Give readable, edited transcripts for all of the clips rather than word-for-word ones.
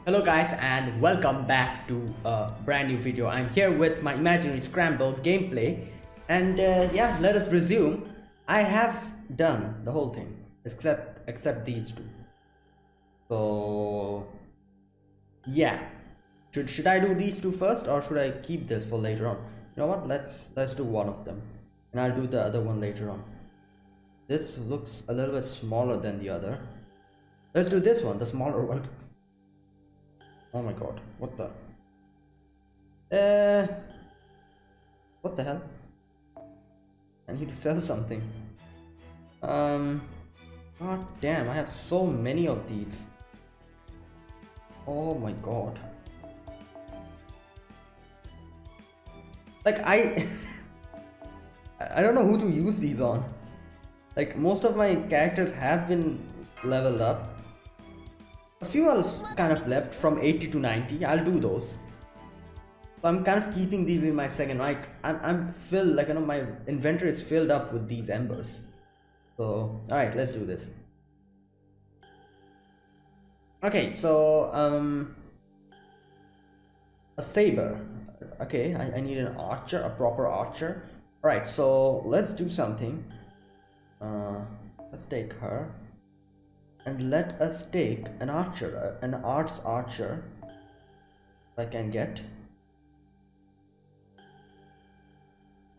Hello guys and welcome back to a brand new video. I'm here with my Imaginary Scramble gameplay and yeah, let us resume. I have done the whole thing except these two. So yeah, should I do these two first or should I keep this for later on? You know what? Let's do one of them and I'll do the other one later on. This looks a little bit smaller than the other. Let's do this one, the smaller one. Oh my god, what the? What the hell? I need to sell something. God damn, I have so many of these. Oh my god. Like I don't know who to use these on. Like most of my characters have been leveled up. A few are kind of left from 80 to 90. I'll do those. So I'm kind of keeping these in my second. Like I'm filled, like my inventory is filled up with these embers. So alright, let's do this. Okay, so a saber. Okay, I need an archer, a proper archer. Alright, so let's do something. Let's take her. And let us take an archer, an arts archer. If I can get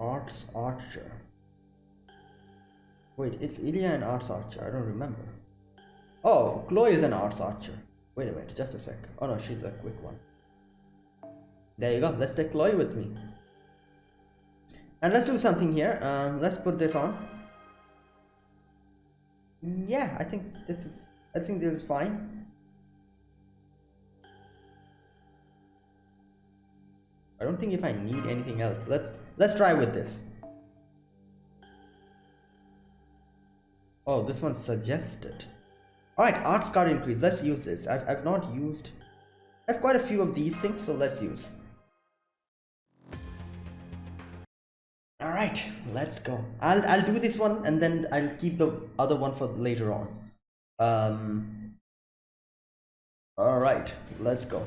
arts archer. Wait, it's Ilya an arts archer. I don't remember. Oh, Chloe is an arts archer. Wait a minute, just a sec. Oh no, she's a quick one. There you go. Let's take Chloe with me. And let's do something here. Let's put this on. Yeah, I think this is fine. I don't think if I need anything else. Let's try with this. Oh, this one's suggested. Alright, arts card increase. Let's use this. I've not used. I have quite a few of these things, so let's use. Alright, let's go. I'll do this one and then I'll keep the other one for later on. Alright, let's go.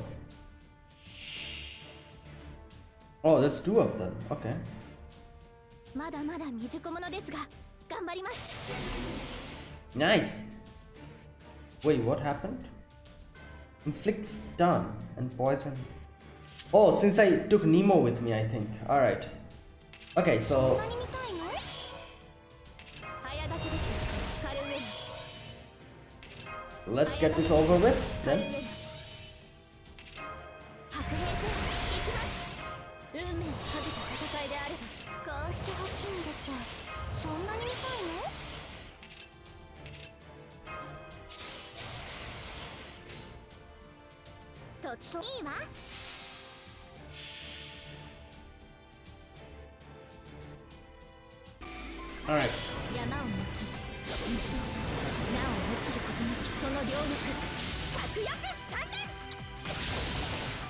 Oh, there's two of them. Okay. Nice. Wait, what happened? Inflict stun and poison. Oh, since I took Nemo with me, I think. Alright. Okay, so let's get this over with then. Alright.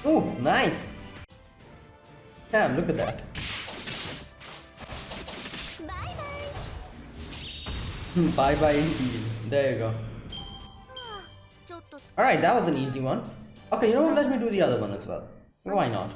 Oh, nice. Damn, look at that. Bye bye indeed. There you go. Alright, that was an easy one. Okay, you know what? Let me do the other one as well. Why not?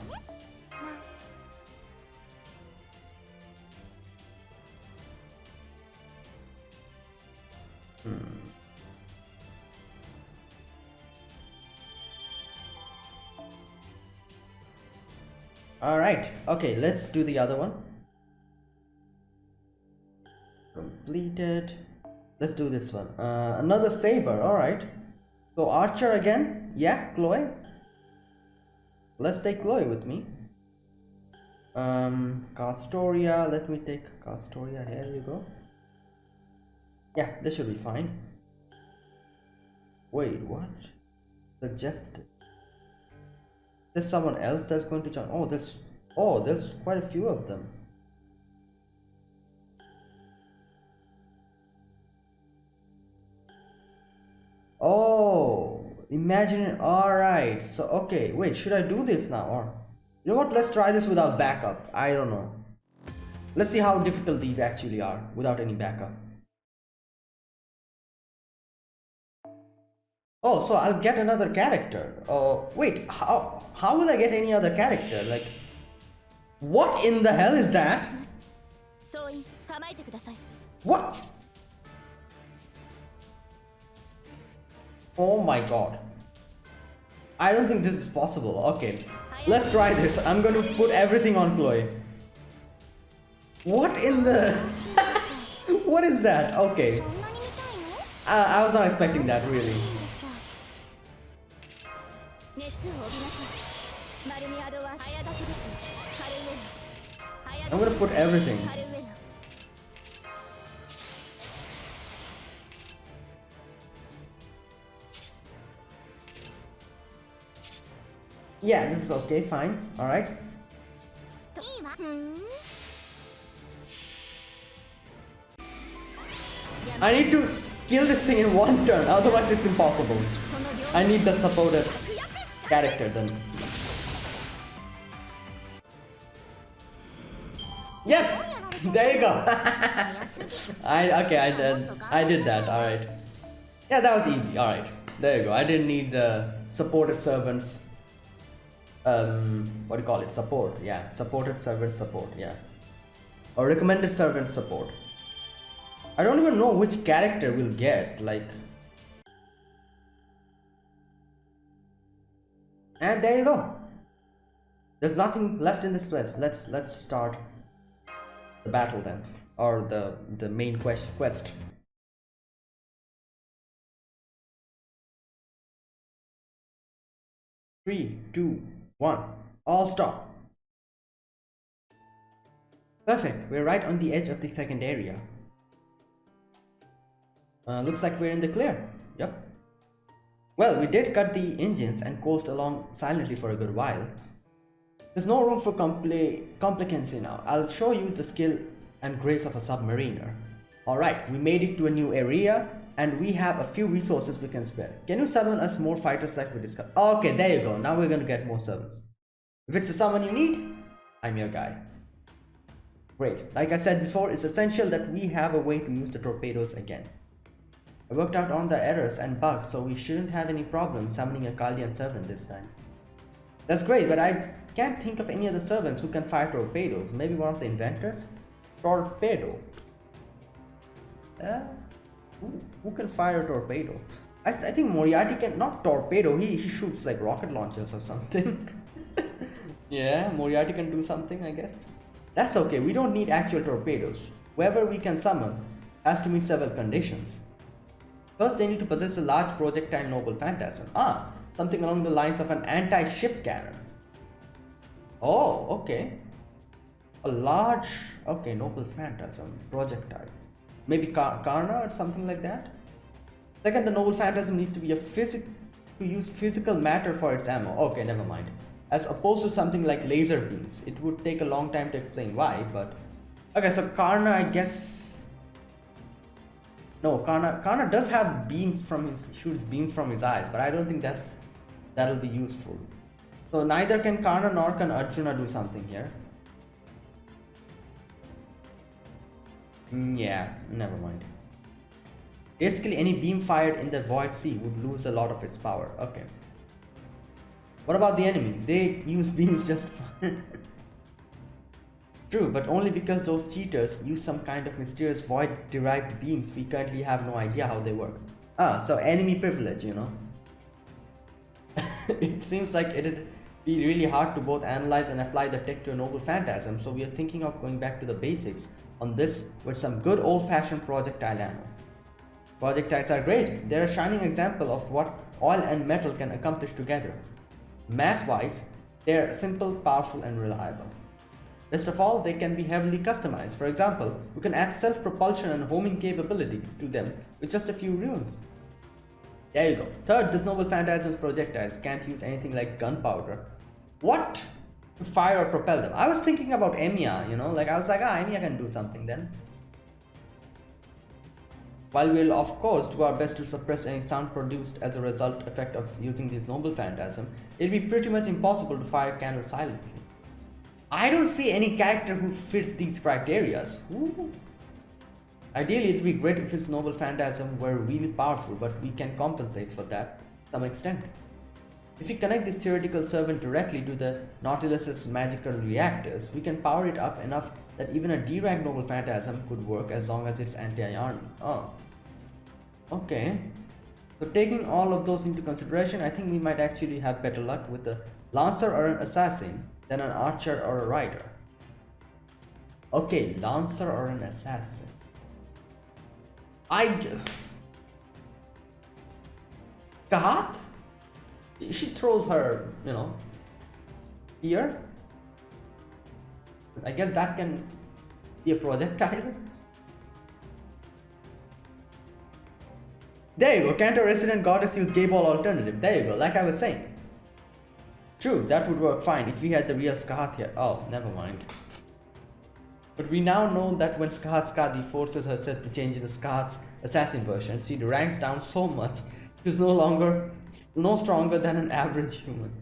Alright, okay, let's do the other one. Completed. Let's do this one. Another saber, alright. So archer again. Yeah, Chloe. Let's take Chloe with me. Castoria. Let me take Castoria. Here you go. Yeah, this should be fine. Wait, what? Suggested. There's someone else that's going to join. Oh, there's quite a few of them. Oh, imagine it. All right. So okay, wait. Should I do this now or? You know what? Let's try this without backup. I don't know. Let's see how difficult these actually are without any backup. Oh, so I'll get another character. Oh, wait, how will I get any other character? Like, what in the hell is that? What? Oh my god. I don't think this is possible. Okay, let's try this. I'm going to put everything on Chloe. What in the... What is that? Okay. I was not expecting that, really. I'm gonna put everything. Yeah, this is okay, fine. Alright. I need to kill this thing in one turn, otherwise it's impossible. I need the supported character then. Yes! There you go! I did that, alright. Yeah, that was easy, alright. There you go. I didn't need the supported servants. What do you call it? Support, yeah. Supported servant support, yeah. Or recommended servant support. I don't even know which character we'll get, like... And there you go. There's nothing left in this place. Let's start the battle then. Or the main quest. 3, 2, 1. All stop. Perfect. We're right on the edge of the second area. Looks like we're in the clear. Yep. Well, we did cut the engines and coast along silently for a good while. There's no room for complicancy now. I'll show you the skill and grace of a submariner. Alright, we made it to a new area and we have a few resources we can spare. Can you summon us more fighters like we discussed? Okay, there you go. Now we're gonna get more servants. If it's someone you need, I'm your guy. Great. Like I said before, it's essential that we have a way to use the torpedoes again. I worked out on the errors and bugs, so we shouldn't have any problem summoning a Kaldian servant this time. That's great, but I can't think of any other servants who can fire torpedoes. Maybe one of the inventors? Torpedo. Who can fire a torpedo? I think Moriarty can, not torpedo, he shoots like rocket launchers or something. Yeah, Moriarty can do something, I guess. That's okay, we don't need actual torpedoes. Whoever we can summon has to meet several conditions. First, they need to possess a large projectile noble phantasm. Something along the lines of an anti-ship cannon. Oh, okay. A large, okay, noble phantasm, projectile. Maybe Karna or something like that. Second, the noble phantasm needs to be use physical matter for its ammo. Okay, never mind. As opposed to something like laser beams. It would take a long time to explain why, but... Okay, so Karna, I guess... No, Karna does have beams from his... shoots beams from his eyes, but I don't think that'll be useful. So neither can Karna nor can Arjuna do something here. Yeah, never mind. Basically, any beam fired in the void sea would lose a lot of its power. Okay. What about the enemy? They use beams just fine. True, but only because those cheaters use some kind of mysterious void-derived beams. We currently have no idea how they work. So enemy privilege, you know. It seems like it'd be really hard to both analyze and apply the tech to a noble phantasm, so we are thinking of going back to the basics on this with some good old-fashioned projectile ammo. Projectiles are great. They're a shining example of what oil and metal can accomplish together. Mass-wise, they're simple, powerful, and reliable. Best of all, they can be heavily customized. For example, you can add self-propulsion and homing capabilities to them with just a few runes. There you go. Third, this noble phantasm's projectiles can't use anything like gunpowder. What? To fire or propel them. I was thinking about Emiya, you know, like I was like, Emiya can do something then. While we'll of course do our best to suppress any sound produced as a result effect of using this noble phantasm, it'll be pretty much impossible to fire cannons silently. I don't see any character who fits these criteria. Ideally, it'd be great if his noble phantasm were really powerful, but we can compensate for that some extent. If we connect this theoretical servant directly to the Nautilus's magical reactors, we can power it up enough that even a D-rank noble phantasm could work as long as it's anti-iron. Oh. Okay. So taking all of those into consideration, I think we might actually have better luck with a lancer or an assassin than an archer or a rider. Okay, lancer or an assassin. Kahat? She throws her, here. I guess that can be a projectile. There you go, Cantor resident goddess use gay ball alternative. There you go, like I was saying. True, that would work fine if we had the real Skahat here. Oh, never mind. But we now know that when Skahat Skadi forces herself to change into Skahat's assassin version, she ranks down so much, she's no stronger than an average human.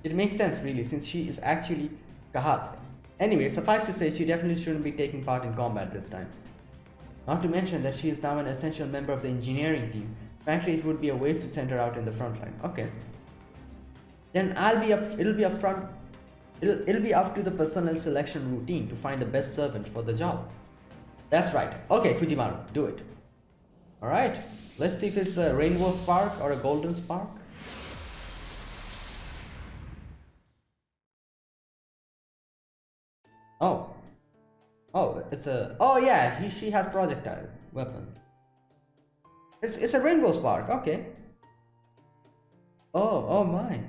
It makes sense really, since she is actually Skahat. Anyway, suffice to say, she definitely shouldn't be taking part in combat this time. Not to mention that she is now an essential member of the engineering team. Frankly, it would be a waste to send her out in the front line. Okay. Then it'll be up to the personnel selection routine to find the best servant for the job. That's right. Okay, Fujimaru, do it. Alright, let's see if it's a rainbow spark or a golden spark. Oh, it's a... Oh yeah, she has projectile weapon. It's a rainbow spark, okay. Oh my.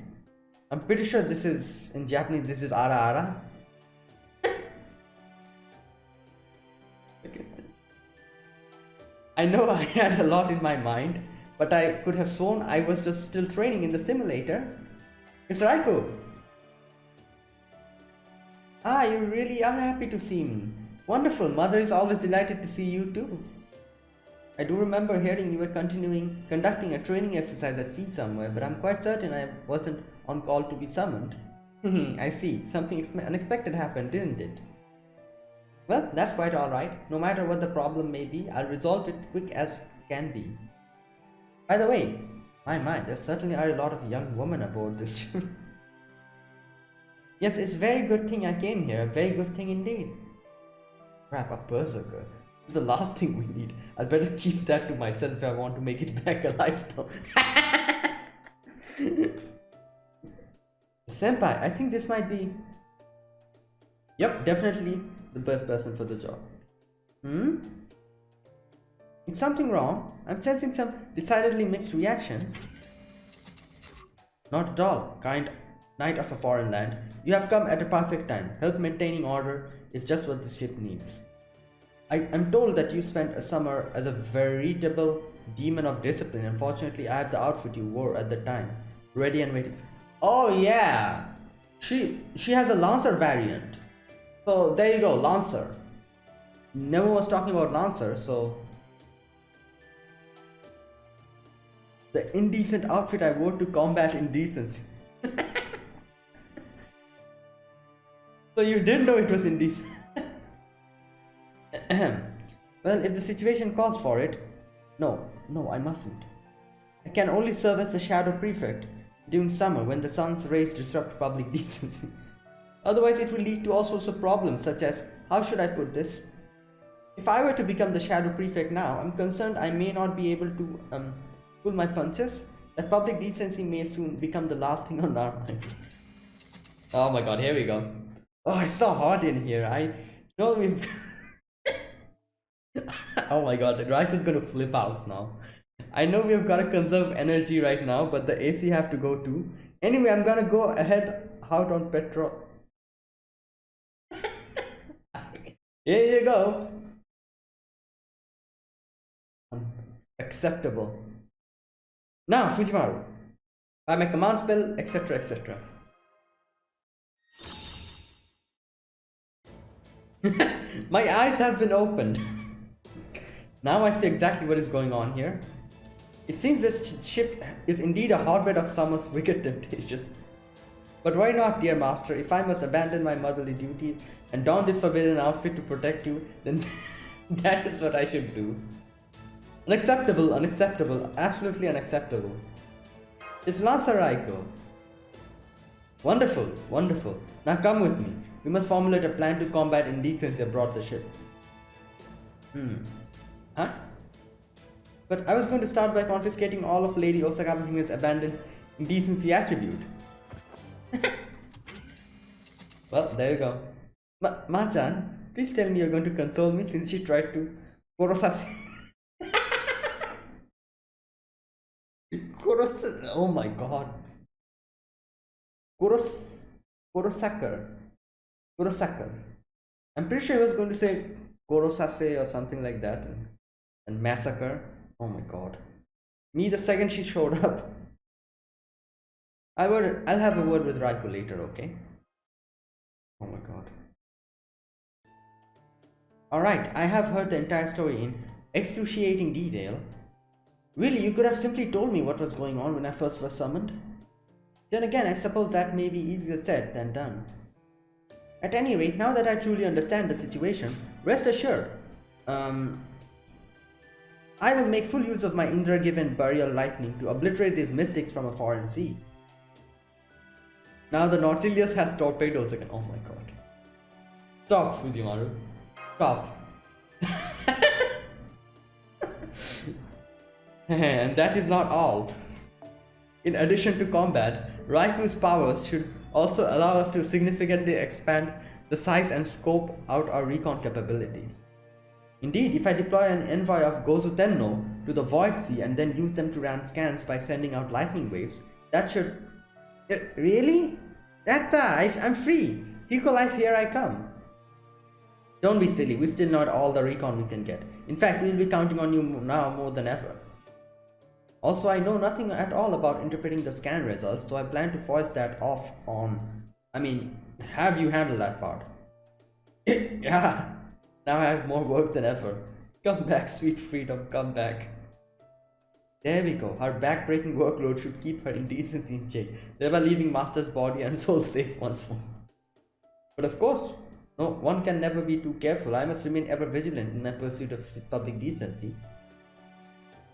I'm pretty sure this is, in Japanese, this is ara ara. Okay. I know I had a lot in my mind, but I could have sworn I was just still training in the simulator. It's Raikou. Ah, you really are happy to see me. Wonderful, mother is always delighted to see you too. I do remember hearing you were conducting a training exercise at sea somewhere, but I'm quite certain I wasn't on call to be summoned. I see, something unexpected happened, didn't it? Well, that's quite alright. No matter what the problem may be, I'll resolve it quick as can be. By the way, my, there certainly are a lot of young women aboard this ship. Yes, it's a very good thing I came here, a very good thing indeed. Crap, a berserker. It's the last thing we need. I'd better keep that to myself if I want to make it back alive though. Senpai, I think this might be... Yep, definitely the best person for the job. Is something wrong? I'm sensing some decidedly mixed reactions. Not at all. Kind knight of a foreign land. You have come at a perfect time. Help maintaining order is just what the ship needs. I'm told that you spent a summer as a veritable demon of discipline. Unfortunately, I have the outfit you wore at the time. Ready and waiting. Oh yeah! She has a Lancer variant. So there you go, Lancer. Never was talking about Lancer, so... The indecent outfit I wore to combat indecency. So you did know it was indecent. Well, if the situation calls for it... No, I mustn't. I can only serve as the Shadow Prefect during summer when the sun's rays disrupt public decency. Otherwise it will lead to all sorts of problems, such as, how should I put this? If I were to become the Shadow Prefect now, I'm concerned I may not be able to pull my punches. That public decency may soon become the last thing on our mind. Oh my god, here we go. Oh, it's so hot in here. I know we've... Oh my god, the Raik is gonna flip out now. I know we've got to conserve energy right now, but the AC have to go too. Anyway, I'm gonna go ahead out on petrol. Here you go. Acceptable. Now, Fujimaru. By my command spell, etc, etc. My eyes have been opened. Now I see exactly what is going on here. It seems this ship is indeed a hotbed of summer's wicked temptation. But why not, dear master? If I must abandon my motherly duties and don this forbidden outfit to protect you, then that is what I should do. Unacceptable, absolutely unacceptable. It's Lancer Raiko. Wonderful, wonderful. Now come with me. We must formulate a plan to combat indecency aboard the ship. Huh? But I was going to start by confiscating all of Lady Osaka Hime's abandoned indecency attribute. Well, there you go. Ma-chan, please tell me you're going to console me since she tried to Korosase. Oh my god. Kurosakar. I'm pretty sure he was going to say Korosase or something like that. And massacre. Oh my god. Me the second she showed up. I'll have a word with Raikou later, okay? Oh my god. Alright, I have heard the entire story in excruciating detail. Really, you could have simply told me what was going on when I first was summoned? Then again, I suppose that may be easier said than done. At any rate, now that I truly understand the situation, rest assured, I will make full use of my Indra-given burial lightning to obliterate these mystics from a foreign sea. Now the Nautilus has torpedoes again. Oh my god. Stop, Fujimaru. Stop. And that is not all. In addition to combat, Raikou's powers should also allow us to significantly expand the size and scope out our recon capabilities. Indeed, if I deploy an envoy of Gozu Tenno to the Void Sea and then use them to run scans by sending out lightning waves, that should... Really? I'm free! Hiko Life, here I come! Don't be silly, we still not all the recon we can get. In fact, we'll be counting on you now more than ever. Also, I know nothing at all about interpreting the scan results, so I plan to foist that off on... have you handle that part. Yeah! Now I have more work than ever. Come back, sweet freedom, come back. There we go. Her back-breaking workload should keep her indecency in check, thereby leaving Master's body and soul safe once more. But of course, no, one can never be too careful. I must remain ever vigilant in my pursuit of public decency.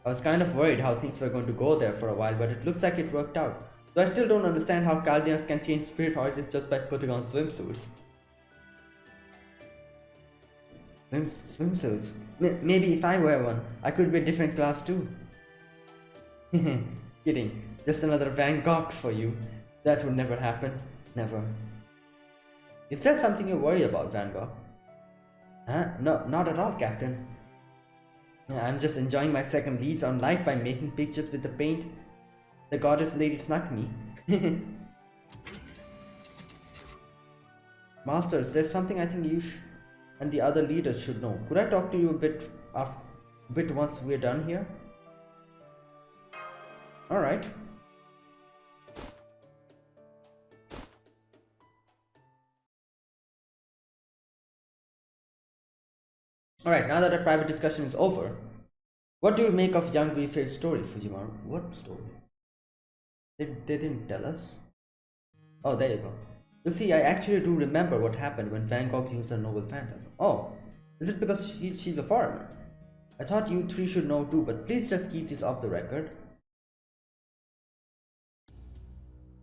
I was kind of worried how things were going to go there for a while, but it looks like it worked out. Though I still don't understand how Chaldeans can change spirit origins just by putting on swimsuits. Swimsuits? Maybe if I wear one, I could be a different class too. Kidding. Just another Van Gogh for you. That would never happen. Never. Is there something you worry about, Van Gogh? Huh? No, not at all, Captain. I'm just enjoying my second lease on life by making pictures with the paint the goddess lady snuck me. Masters, there's something I think you and the other leaders should know. Could I talk to you a bit once we're done here? Alright. Alright, now that our private discussion is over, what do you make of young Guifei's story, Fujimaru? What story? They didn't tell us. Oh, there you go. You see, I actually do remember what happened when Van Gogh used her noble phantom. Oh, is it because she's a foreigner? I thought you three should know too, but please just keep this off the record.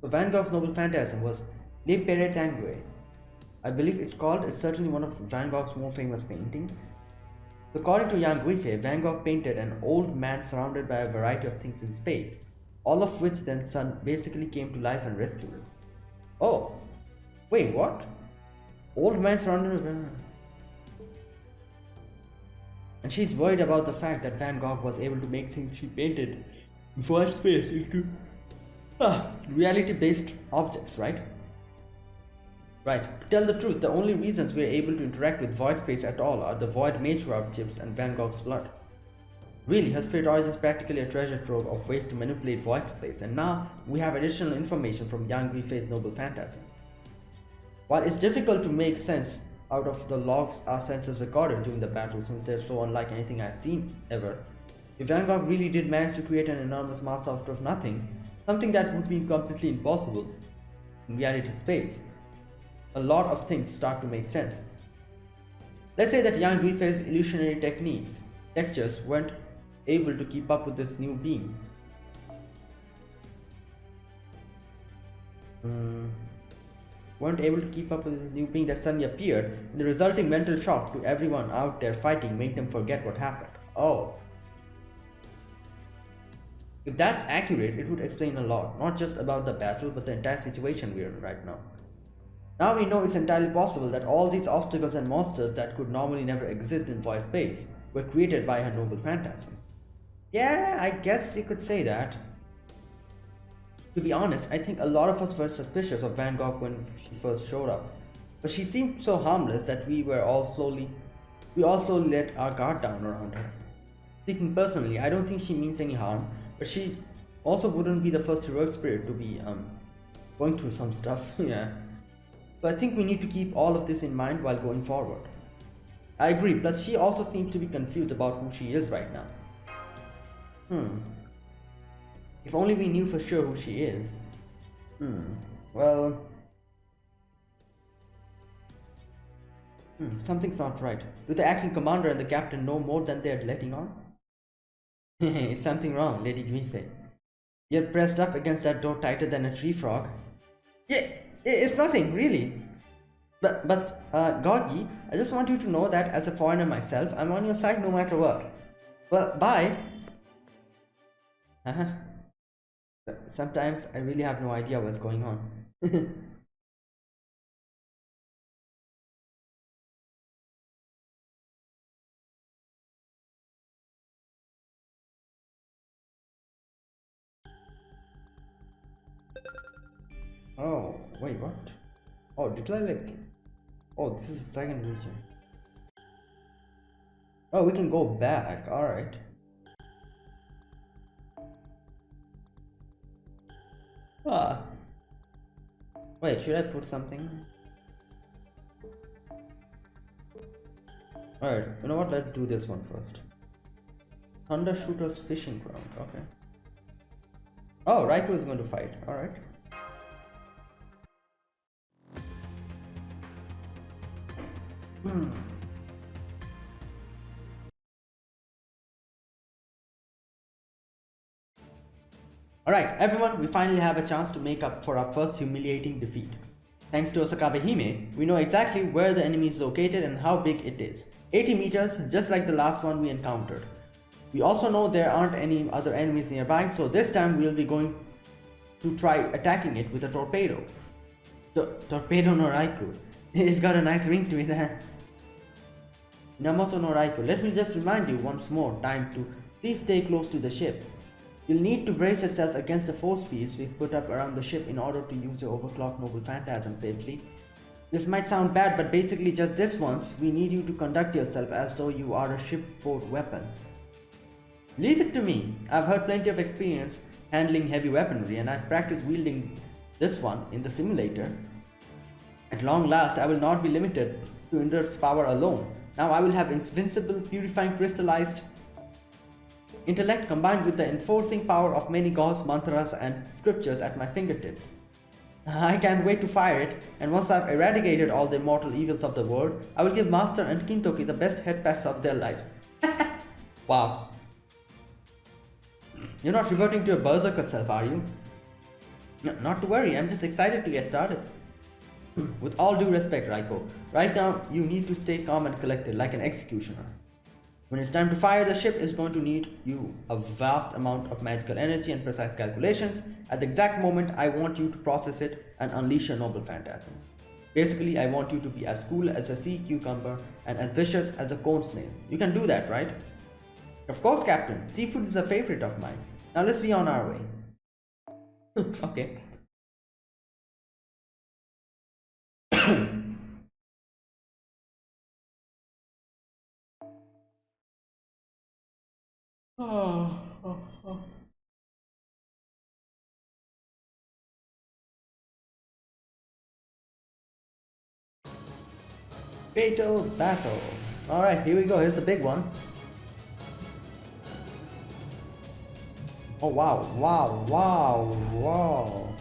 So Van Gogh's noble phantasm was Le Pere Tangue. I believe it's called. It's certainly one of Van Gogh's more famous paintings. According to Yang Guifei, Van Gogh painted an old man surrounded by a variety of things in space, all of which then basically came to life and rescued us. Oh, wait, what? Old man surrounded by... And she's worried about the fact that Van Gogh was able to make things she painted in void space into reality-based objects, right? Right. To tell the truth, the only reasons we are able to interact with void space at all are the void nature of chips and Van Gogh's blood. Really, her spirit origin is practically a treasure trove of ways to manipulate void space, and now we have additional information from Yang Guifei's noble phantasm. While it's difficult to make sense out of the logs our senses recorded during the battle since they're so unlike anything I've seen ever, if Van Gogh really did manage to create an enormous mass out of nothing, something that would be completely impossible in reality space, a lot of things start to make sense. Let's say that Yang Guifei's illusionary techniques, textures weren't able to keep up with this new being. mm, weren't able to keep up with this new being that suddenly appeared, and the resulting mental shock to everyone out there fighting made them forget what happened. Oh. If that's accurate, it would explain a lot, not just about the battle, but the entire situation we're in right now. Now we know it's entirely possible that all these obstacles and monsters that could normally never exist in void space were created by her noble phantasm. Yeah, I guess you could say that. To be honest, I think a lot of us were suspicious of Van Gogh when she first showed up. But she seemed so harmless that we also let our guard down around her. Speaking personally, I don't think she means any harm, but she also wouldn't be the first heroic spirit to be going through some stuff. Yeah. So I think we need to keep all of this in mind while going forward. I agree, plus she also seems to be confused about who she is right now. If only we knew for sure who she is. Well... something's not right. Do the acting commander and the captain know more than they're letting on? Is something wrong, Lady Gwife? You're pressed up against that door tighter than a tree frog. Yeah, it's nothing, really. But Gorgi, I just want you to know that as a foreigner myself, I'm on your side no matter what. Well, bye. Sometimes I really have no idea what's going on. Oh, wait, what? Oh, did I like... Oh, this is the second region. Oh, we can go back, alright. Ah. Wait, should I put something? Alright, you know what? Let's do this one first. Thunder Shooter's Fishing Ground, okay. Oh, Raikou is going to fight, alright. Alright, everyone, we finally have a chance to make up for our first humiliating defeat. Thanks to Osakabe Hime, we know exactly where the enemy is located and how big it is. 80 meters, just like the last one we encountered. We also know there aren't any other enemies nearby, so this time we'll be going to try attacking it with a torpedo. Torpedo no Raikou. It's got a nice ring to it, huh? Minamoto no Raikou, let me just remind you once more time to please stay close to the ship. You'll need to brace yourself against the force fields we've put up around the ship in order to use your overclocked noble phantasm safely. This might sound bad, but basically just this once, we need you to conduct yourself as though you are a shipboard weapon. Leave it to me. I've had plenty of experience handling heavy weaponry and I've practiced wielding this one in the simulator. At long last, I will not be limited to Indra's power alone. Now I will have invincible, purifying, crystallized intellect combined with the enforcing power of many gods, mantras and scriptures at my fingertips. I can't wait to fire it, and once I've eradicated all the mortal evils of the world, I will give Master and Kintoki the best head pats of their life. Wow. You're not reverting to your berserker self, are you? No, not to worry, I'm just excited to get started. With all due respect, Raikou, right now you need to stay calm and collected like an executioner. When it's time to fire, the ship is going to need you a vast amount of magical energy and precise calculations. At the exact moment, I want you to process it and unleash your noble phantasm. Basically, I want you to be as cool as a sea cucumber and as vicious as a cone snail. You can do that, right? Of course, Captain. Seafood is a favorite of mine. Now let's be on our way. Okay. Fatal battle. Alright, here we go. Here's the big one. Oh wow, wow, wow, wow.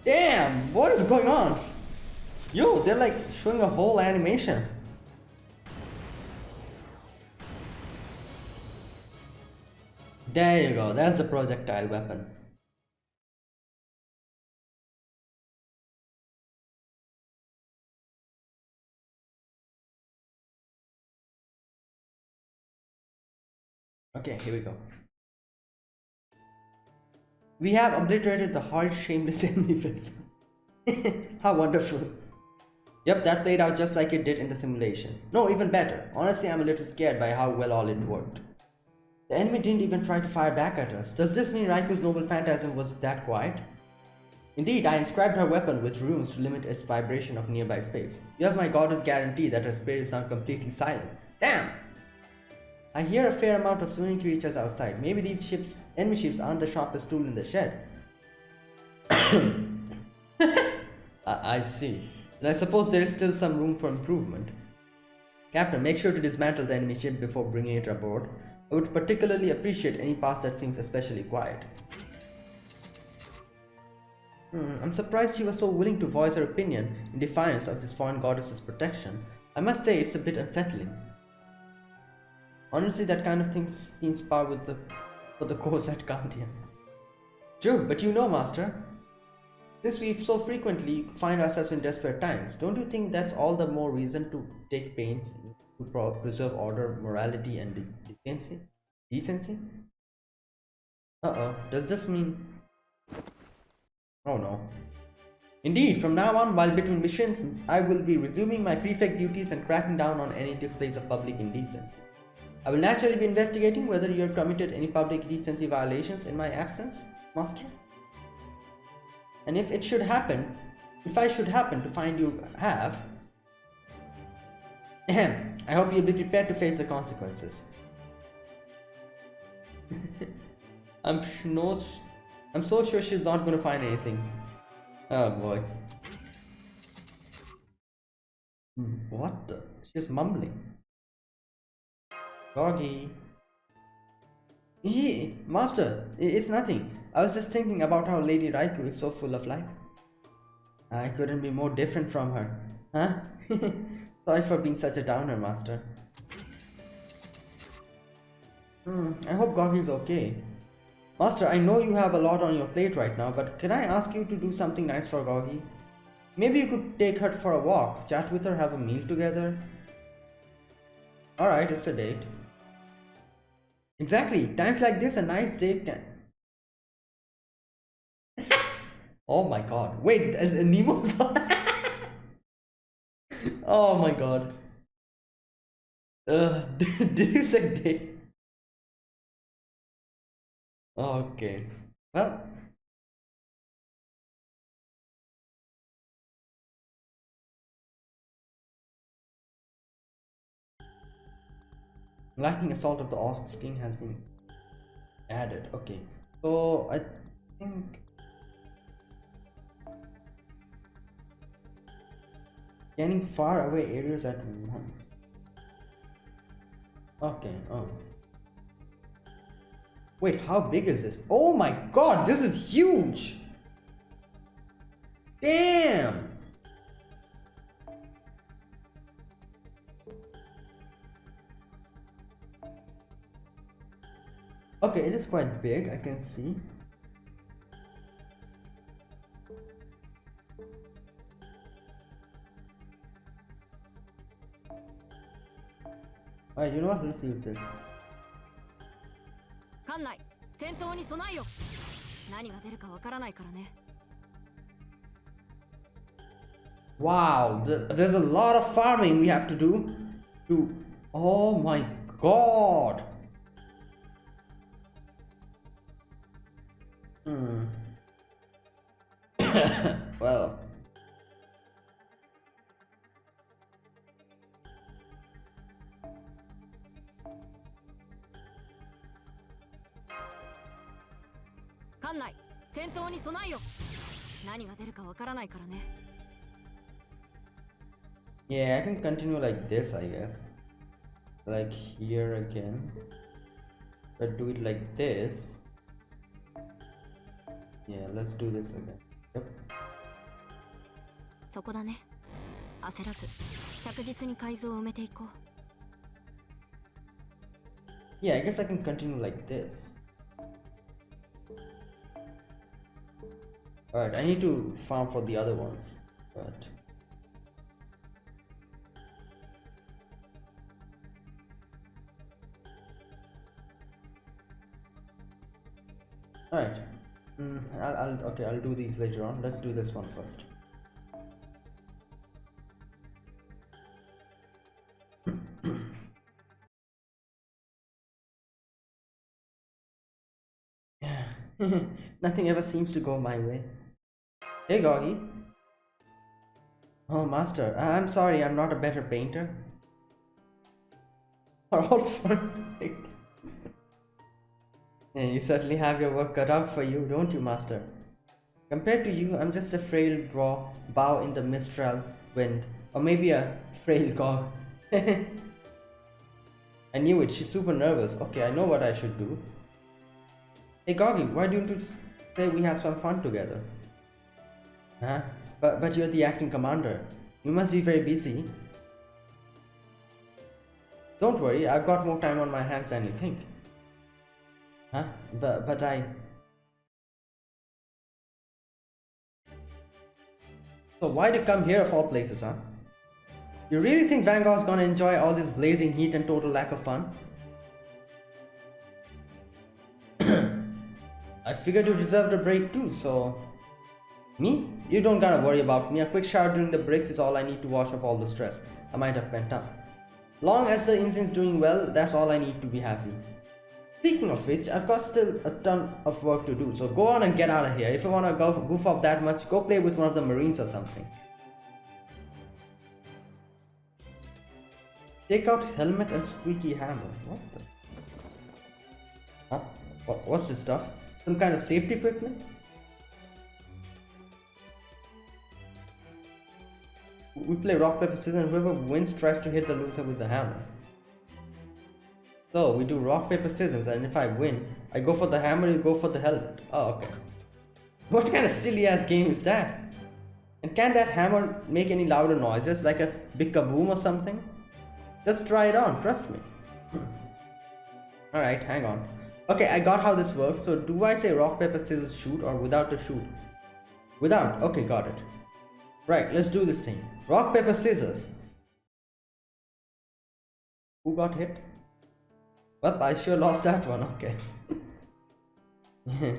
Damn, what is going on? Yo, they're like showing a whole animation. There you go, that's the projectile weapon. Okay, here we go. We have obliterated the hard, shameless enemy face. How wonderful. Yep, that played out just like it did in the simulation. No, even better. Honestly, I'm a little scared by how well all it worked. The enemy didn't even try to fire back at us. Does this mean Raiku's noble phantasm was that quiet? Indeed, I inscribed her weapon with runes to limit its vibration of nearby space. You have my goddess guarantee that her spirit is now completely silent. Damn! I hear a fair amount of swimming creatures outside. Maybe these enemy ships aren't the sharpest tool in the shed. I see. And I suppose there is still some room for improvement. Captain, make sure to dismantle the enemy ship before bringing it aboard. I would particularly appreciate any parts that seems especially quiet. I'm surprised she was so willing to voice her opinion in defiance of this foreign goddess's protection. I must say it's a bit unsettling. Honestly, that kind of thing seems par for the course at Kantian. True, but you know, Master, since we so frequently find ourselves in desperate times, don't you think that's all the more reason to take pains to preserve order, morality, and decency? Uh-oh, does this mean... Oh no. Indeed, from now on, while between missions, I will be resuming my prefect duties and cracking down on any displays of public indecency. I will naturally be investigating whether you have committed any public decency violations in my absence, Master. And if I should happen to find you have, I hope you'll be prepared to face the consequences. I'm so sure she's not going to find anything. Oh boy. What the? She's mumbling. Doggy. Master, it's nothing. I was just thinking about how Lady Raikou is so full of life. I couldn't be more different from her. Huh? Sorry for being such a downer, Master. I hope Goggy's okay. Master, I know you have a lot on your plate right now, but can I ask you to do something nice for Goggy? Maybe you could take her for a walk, chat with her, have a meal together. Alright, it's a date. Exactly, times like this a nice date can... Oh my god, wait, there's a Nemo song? Oh my god. Did you say date? Okay, well... Lightning Assault of the Offspring has been added. Okay, so I think scanning far away areas at one. Okay, oh. Wait, how big is this? Oh my god, this is huge! Damn! Okay, it is quite big, I can see. Alright, you know what? Let's use this. Wow, there's a lot of farming we have to do. Oh my god! Well. Yeah, I can continue like this, I guess. Like here again. Let's do it like this. Yeah, let's do this again. Yep. そこだね。焦らず着実に改造を埋めていこう。Yeah, I guess I can continue like this. Alright, I need to farm for the other ones. But alright. I'll do these later on. Let's do this one first. Nothing ever seems to go my way. Hey Goggy. Oh master, I'm sorry, I'm not a better painter. For all fun's sake. Yeah, you certainly have your work cut out for you, don't you, master? Compared to you, I'm just a frail bow in the mistral wind. Or maybe a frail cog. I knew it, she's super nervous. Okay, I know what I should do. Hey Goggy, why don't you say we have some fun together? Huh? But you're the acting commander. You must be very busy. Don't worry, I've got more time on my hands than you think. Huh? But I... So why to come here of all places, huh? You really think Van Gogh's gonna enjoy all this blazing heat and total lack of fun? I figured you deserved a break too, so... Me? You don't gotta worry about me. A quick shower during the breaks is all I need to wash off all the stress I might have pent up. Long as the engine's doing well, that's all I need to be happy. Speaking of which, I've got still a ton of work to do, so go on and get out of here. If you wanna go goof off that much, go play with one of the Marines or something. Take out helmet and squeaky hammer. What the? Huh? What's this stuff? Some kind of safety equipment? We play rock, paper, scissors, and whoever wins tries to hit the loser with the hammer. So we do rock, paper, scissors, and if I win, I go for the hammer, you go for the helmet. Oh, okay. What kind of silly ass game is that? And can that hammer make any louder noises, like a big kaboom or something? Just try it on, trust me. Alright, hang on. Okay, I got how this works. So do I say rock, paper, scissors, shoot, or without a shoot? Without, okay, got it. Right, let's do this thing. Rock, paper, scissors. Who got hit? Well, I sure lost that one, okay.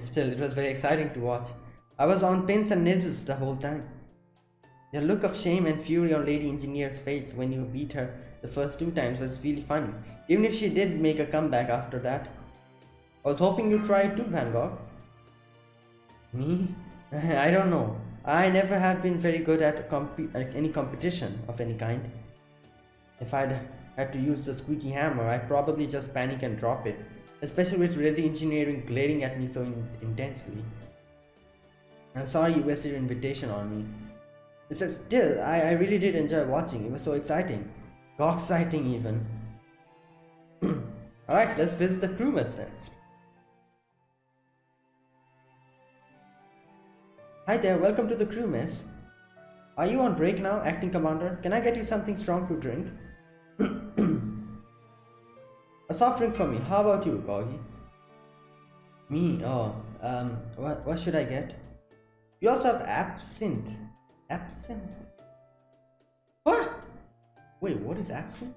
Still, it was very exciting to watch. I was on pins and needles the whole time. The look of shame and fury on Lady Engineer's face when you beat her the first 2 times was really funny, even if she did make a comeback after that. I was hoping you'd try it too, Van Gogh. Me? I don't know. I never have been very good at any competition of any kind. If I'd had to use the squeaky hammer, I'd probably just panic and drop it, especially with Lady Engineering glaring at me so intensely. I'm sorry you wasted your invitation on me. Still, I really did enjoy watching. It was so exciting. Exciting even. Alright, let's visit the crew mess then. Hi there, welcome to the crew mess. Are you on break now, acting commander? Can I get you something strong to drink? A soft drink for me. How about you, Goggy? Me? Oh, what should I get? You also have absinthe. Absinthe? What? Wait, what is absinthe?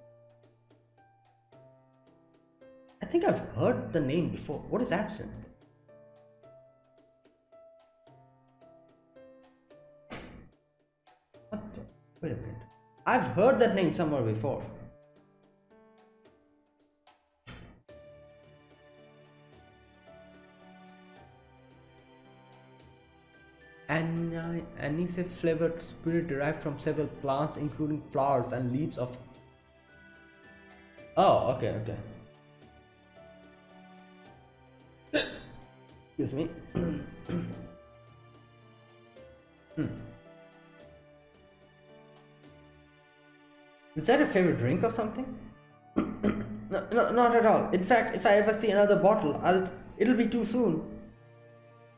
I think I've heard the name before. What is absinthe? What the? Wait a minute. I've heard that name somewhere before. Anise flavored spirit derived from several plants including flowers and leaves of... Oh, okay. Excuse me. Is that a favorite drink or something? No, no, not at all. In fact, if I ever see another bottle, it'll be too soon.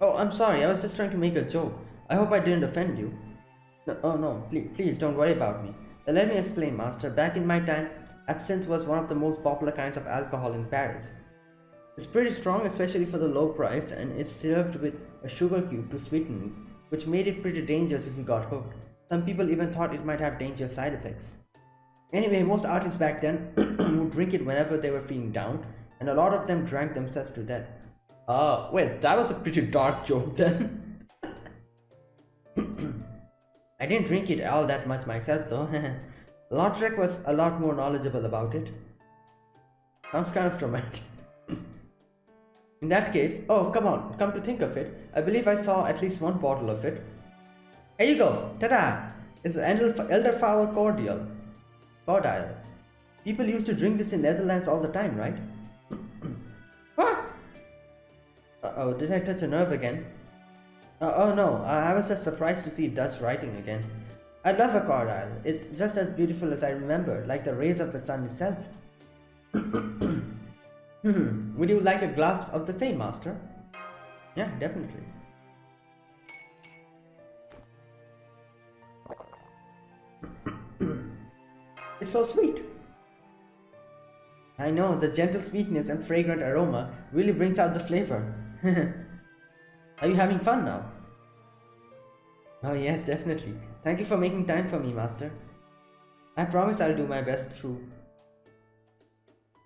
Oh, I'm sorry. I was just trying to make a joke. I hope I didn't offend you. No, oh no, please don't worry about me. Let me explain, master. Back in my time, absinthe was one of the most popular kinds of alcohol in Paris. It's pretty strong, especially for the low price, and it's served with a sugar cube to sweeten it, which made it pretty dangerous if you got hooked. Some people even thought it might have dangerous side effects. Anyway, most artists back then would drink it whenever they were feeling down, and a lot of them drank themselves to death. Wait, that was a pretty dark joke then. I didn't drink it all that much myself though. Lautrec was a lot more knowledgeable about it. Sounds kind of dramatic. In that case, oh come on, come to think of it, I believe I saw at least one bottle of it. Here you go, ta-da! It's elderflower cordial. Cordial. People used to drink this in Netherlands all the time, right? Ah! Uh-oh, did I touch a nerve again? Oh no, I was just surprised to see Dutch writing again. I love a cordial. It's just as beautiful as I remember, like the rays of the sun itself. Would you like a glass of the same, master? Yeah, definitely. It's so sweet. I know, the gentle sweetness and fragrant aroma really brings out the flavor. Are you having fun now? Oh yes, definitely. Thank you for making time for me, master. I promise I'll do my best to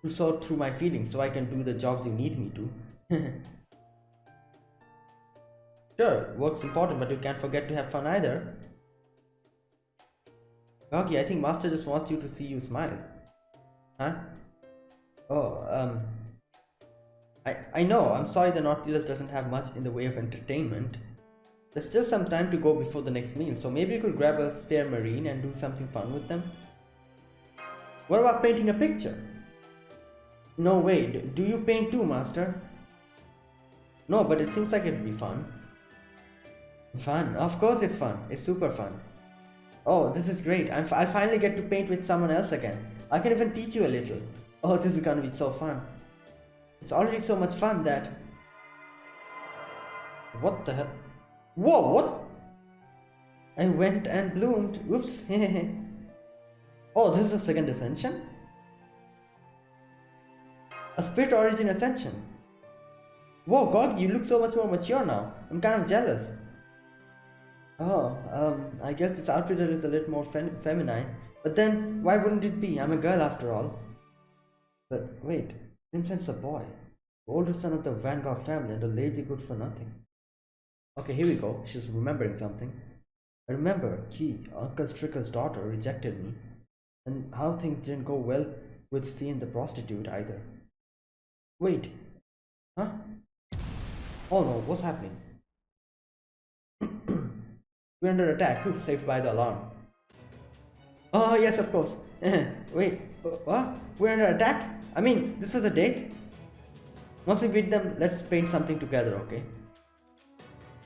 sort through my feelings so I can do the jobs you need me to. Sure, work's important, but you can't forget to have fun either. Okay, I think master just wants you to see you smile. Huh? Oh, I know, I'm sorry the Nautilus doesn't have much in the way of entertainment. There's still some time to go before the next meal, so maybe you could grab a spare marine and do something fun with them. What about painting a picture? No way, do you paint too, master? No, but it seems like it'd be fun. Fun? Of course it's fun, it's super fun. Oh, this is great, I'll finally get to paint with someone else again. I can even teach you a little. Oh, this is gonna be so fun. It's already so much fun that... What the hell? Whoa, what? I went and bloomed. Whoops. Oh, this is the second ascension? A spirit origin ascension. Whoa, God, you look so much more mature now. I'm kind of jealous. Oh, I guess this outfitter is a little more feminine. But then, why wouldn't it be? I'm a girl after all. But wait, Vincent's a boy. The older son of the Vanguard family and a lazy good for nothing. Okay, here we go. She's remembering something. I remember Uncle Stricker's daughter rejected me. And how things didn't go well with seeing the prostitute either. Wait. Huh? Oh no, what's happening? We're under attack. Who's saved by the alarm? Oh yes, of course. Wait, what? We're under attack? I mean, this was a date? Once we beat them, let's paint something together, okay?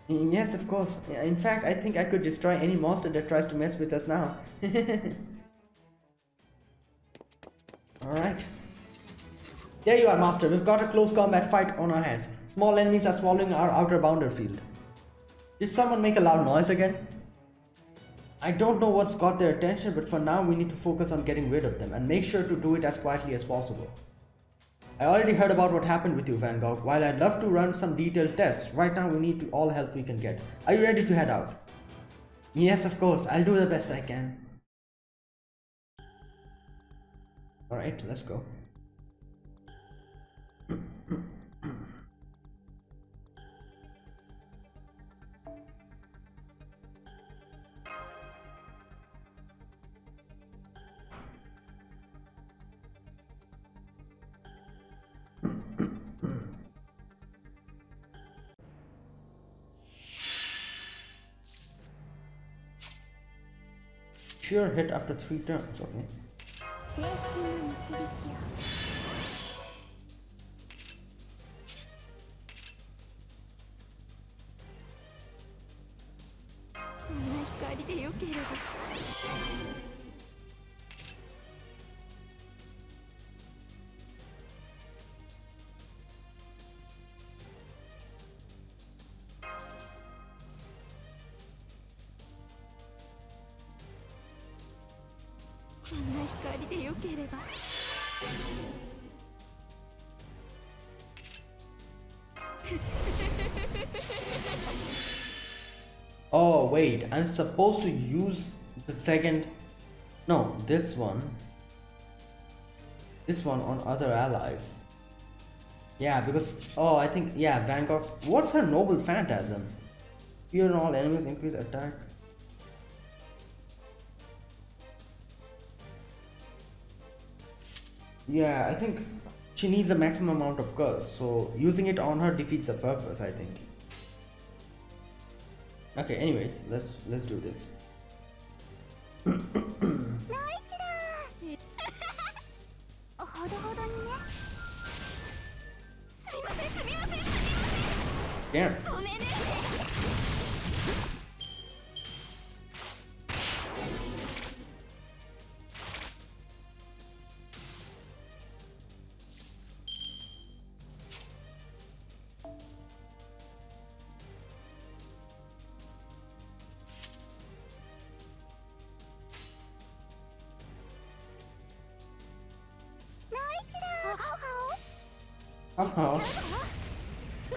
Yes, of course. In fact, I think I could destroy any monster that tries to mess with us now. Alright. There you are, master. We've got a close combat fight on our hands. Small enemies are swallowing our outer boundary field. Did someone make a loud noise again? I don't know what's got their attention, but for now we need to focus on getting rid of them and make sure to do it as quietly as possible. I already heard about what happened with you, Vanguard. While I'd love to run some detailed tests, right now we need all help we can get. Are you ready to head out? Yes, of course. I'll do the best I can. Alright, let's go. Sure hit after 3 turns, okay. 精神の導きやこんな光でよければ光でよければ。Oh wait, I'm supposed to use the second. No, this one. This one on other allies. Yeah, because I think Van Gogh's. What's her noble phantasm? Fear on all enemies, increase attack. Yeah, I think she needs a maximum amount of curse, so using it on her defeats the purpose, I think. Okay, anyways, let's do this. ほどほどにね。すみませんすみませんすみません。 Damn. 染めね。Uh-huh. うねり。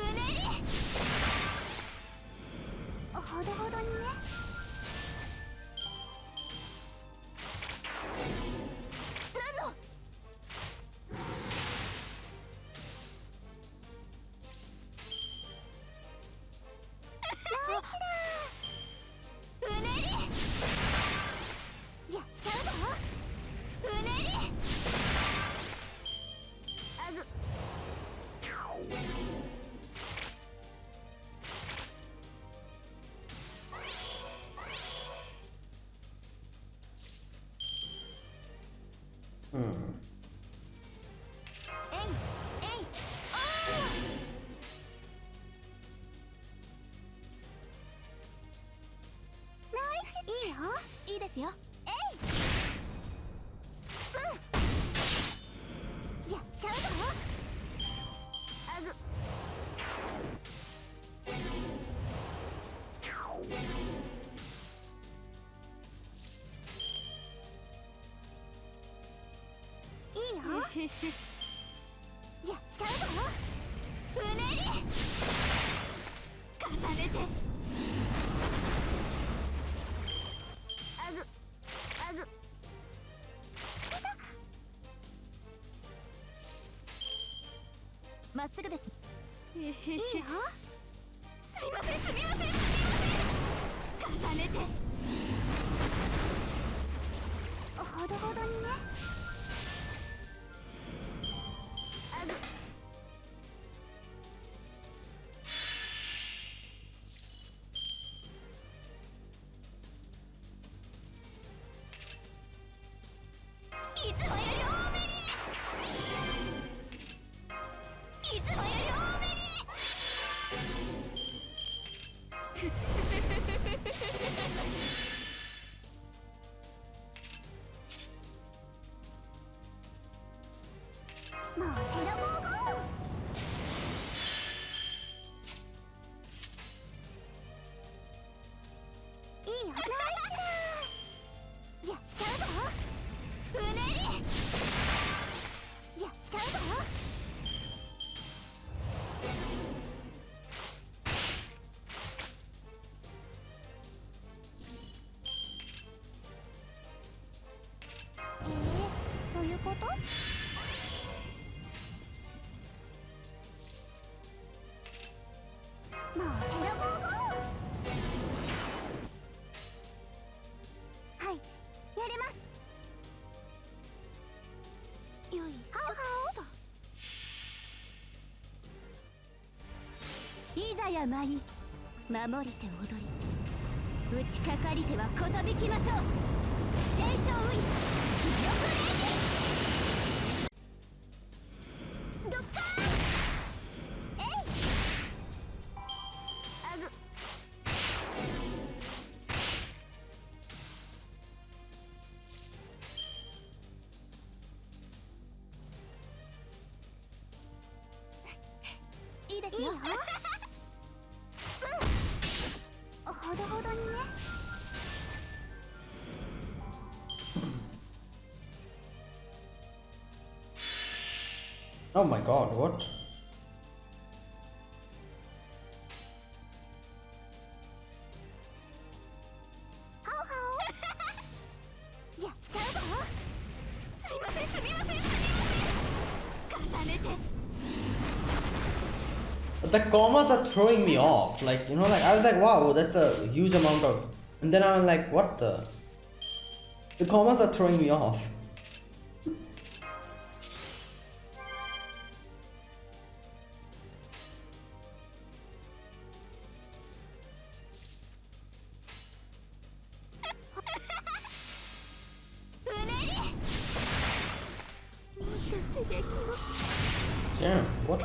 ほどほどにね。何の。うねり。やっちゃうぞ。うねり。あぐ。Hmm. えいえい。ああ。いいよ。いいですよ。えい。うん。やっちゃうぞ。あぐ。いいよ。やっちゃうぞ。うねり。重ねて。あぐあぐ。まっすぐです。いいよ。すみませんすみませんすみません。重ねて。ほどほどにね。あぐ。いつもより多めに。いつもより多めに。もう選ぼうゴー。いいよ。ナイスだ。やっちゃうぞ。うねり。やっちゃうぞ。どういうこと？もう選ぼうゴー。はい、やれます。よいしょっと。いざやまい、守りて踊り、打ちかかりてはことびきましょう。霊障ウィン、気力レイドッカーン。えい。あぐ。いいですよ。いいよ。うん。ほどほどにね。Oh my god, what? The commas are throwing me off. Like, you know, like I was like, wow, that's a huge amount of. And then I'm like, what the? The commas are throwing me off. Yeah, what?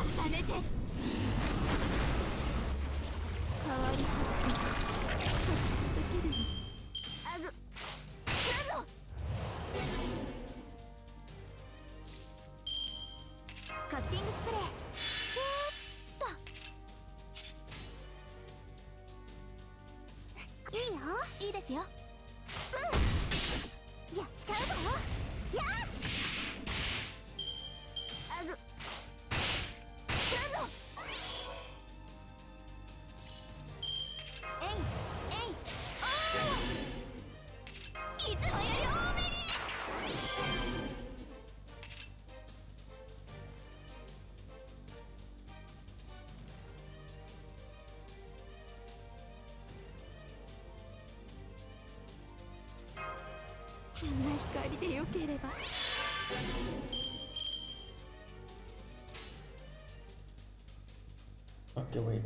Okay, wait.